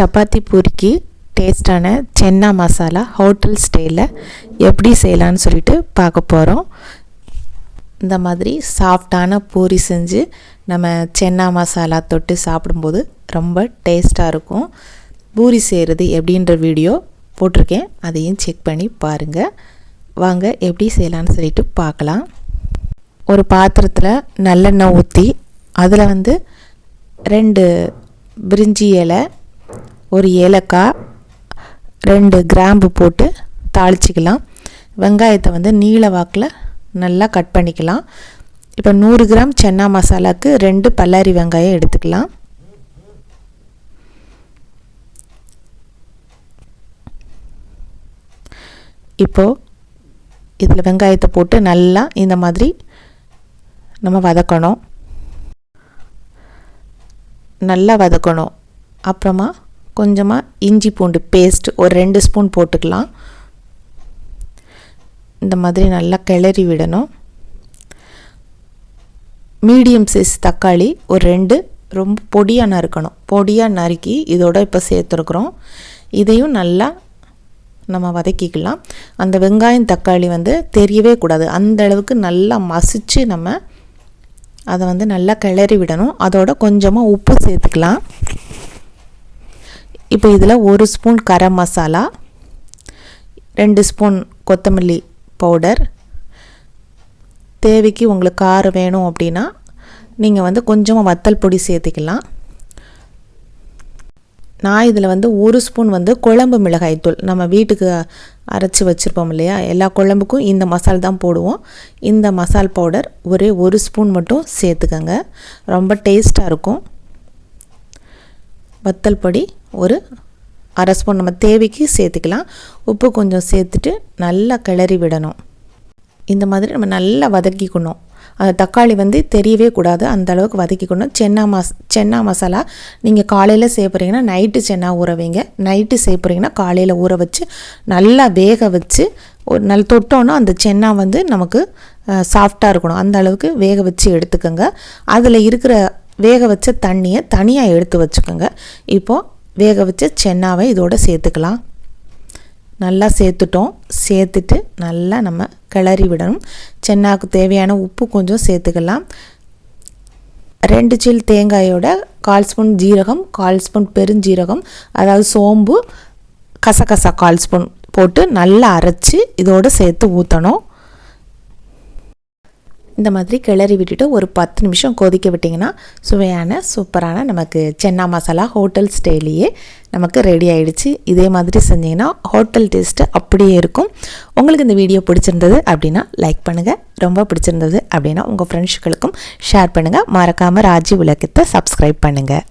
சப்பாத்தி பூரிக்கு டேஸ்டான சென்னா மசாலா ஹோட்டல் ஸ்டைலில் எப்படி செய்யலான்னு சொல்லிட்டு பார்க்க போகிறோம். இந்த மாதிரி சாஃப்டான பூரி செஞ்சு நம்ம சென்னா மசாலா தொட்டு சாப்பிடும்போது ரொம்ப டேஸ்ட்டாக இருக்கும். பூரி செய்கிறது எப்படின்ற வீடியோ போட்டிருக்கேன், அதையும் செக் பண்ணி பாருங்கள். வாங்க எப்படி செய்யலான்னு சொல்லிட்டு பார்க்கலாம். ஒரு பாத்திரத்தில் நல்லெண்ணெய் ஊற்றி அதில் 2 பிரிஞ்சி இலை, ஒரு ஏலக்காய், 2 கிராம்பு போட்டு தாளிச்சிக்கலாம். வெங்காயத்தை நீல வாக்கில் நல்லா கட் பண்ணிக்கலாம். இப்போ 100 கிராம் சென்னா மசாலாவுக்கு 2 பல்லாரி வெங்காயம் எடுத்துக்கலாம். இப்போது இதில் வெங்காயத்தை போட்டு நல்லா இந்த மாதிரி நம்ம வதக்கணும். நல்லா வதக்கணும். அப்புறமா கொஞ்சமாக இஞ்சி பூண்டு பேஸ்ட் ஒரு 2 ஸ்பூன் போட்டுக்கலாம். இந்த மாதிரி நல்லா கிளறி விடணும். மீடியம் சைஸ் தக்காளி ஒரு 2 ரொம்ப பொடியாக நறுக்கணும். பொடியாக நறுக்கி இதோட இப்போ சேர்த்துருக்குறோம். இதையும் நல்லா நம்ம வதக்கிக்கலாம். அந்த வெங்காயம் தக்காளி தெரியவே கூடாது, அந்த அளவுக்கு நல்லா மசிச்சு நம்ம அதை நல்லா கிளறி விடணும். அதோட கொஞ்சமாக உப்பு சேர்த்துக்கலாம். இப்போ இதில் 1 ஸ்பூன் கரம் மசாலா, 2 ஸ்பூன் கொத்தமல்லி பவுடர், தேவைக்கு உங்களுக்கு காரம் வேணும் அப்படின்னா நீங்கள் கொஞ்சமாக வத்தல் பொடி சேர்த்துக்கலாம். நான் இதில் 1 ஸ்பூன் குழம்பு மிளகாய்த்தூள், நம்ம வீட்டுக்கு அரைச்சி வச்சுருப்போம் இல்லையா, எல்லா குழம்புக்கும் இந்த மசால் தான் போடுவோம். இந்த மசால் பவுடர் ஒரே 1 ஸ்பூன் மட்டும் சேர்த்துக்கங்க, ரொம்ப டேஸ்ட்டாக இருக்கும். வத்தல் பொடி ஒரு அரை ஸ்பூன் நம்ம தேவைக்கு சேர்த்துக்கலாம். உப்பு கொஞ்சம் சேர்த்துட்டு நல்லா கிளறி விடணும். இந்த மாதிரி நம்ம நல்லா வதக்கிக்கணும். அந்த தக்காளி தெரியவே கூடாது, அந்த அளவுக்கு வதக்கிக்கணும். சென்னா மசாலா நீங்கள் காலையில் செய்ய போகிறீங்கன்னா நைட்டு சென்னா ஊற வைங்க, நைட்டு செய்ய போகிறீங்கன்னா காலையில் ஊற வச்சு நல்லா வேக வச்சு ஒரு நல்ல தொட்டோன்னா அந்த சென்னா நமக்கு சாஃப்டாக இருக்கணும். அந்த அளவுக்கு வேக வச்சு எடுத்துக்கோங்க. அதில் இருக்கிற வேக வச்ச தண்ணியை தனியாக எடுத்து வச்சுக்கோங்க. இப்போது வேக வச்ச சென்னாவை இதோடு சேர்த்துக்கலாம். நல்லா சேர்த்துட்டோம். சேர்த்துட்டு நல்லா நம்ம கிளறி விடணும். சென்னாவுக்கு தேவையான உப்பு கொஞ்சம் சேர்த்துக்கலாம். 2 சில் தேங்காயோட 1/4 ஸ்பூன் ஜீரகம், 1/4 ஸ்பூன் பெருஞ்சீரகம், அதாவது சோம்பு, கசகசா 1/4 ஸ்பூன் போட்டு நல்லா அரைச்சி இதோடு சேர்த்து ஊற்றணும். இந்த மாதிரி கிளறி விட்டுட்டு ஒரு 10 நிமிஷம் கொதிக்க விட்டிங்கன்னா சுவையான சூப்பரான நமக்கு சென்னா மசாலா ஹோட்டல் ஸ்டைலியே நமக்கு ரெடி ஆகிடுச்சு. இதே மாதிரி செஞ்சிங்கன்னா ஹோட்டல் டேஸ்ட்டு அப்படியே இருக்கும். உங்களுக்கு இந்த வீடியோ பிடிச்சிருந்தது அப்படின்னா லைக் பண்ணுங்கள், ரொம்ப பிடிச்சிருந்தது அப்படின்னா உங்கள் ஃப்ரெண்ட்ஸுகளுக்கும் ஷேர் பண்ணுங்கள். மறக்காமல் ராஜி உலகத்தை சப்ஸ்கிரைப் பண்ணுங்கள்.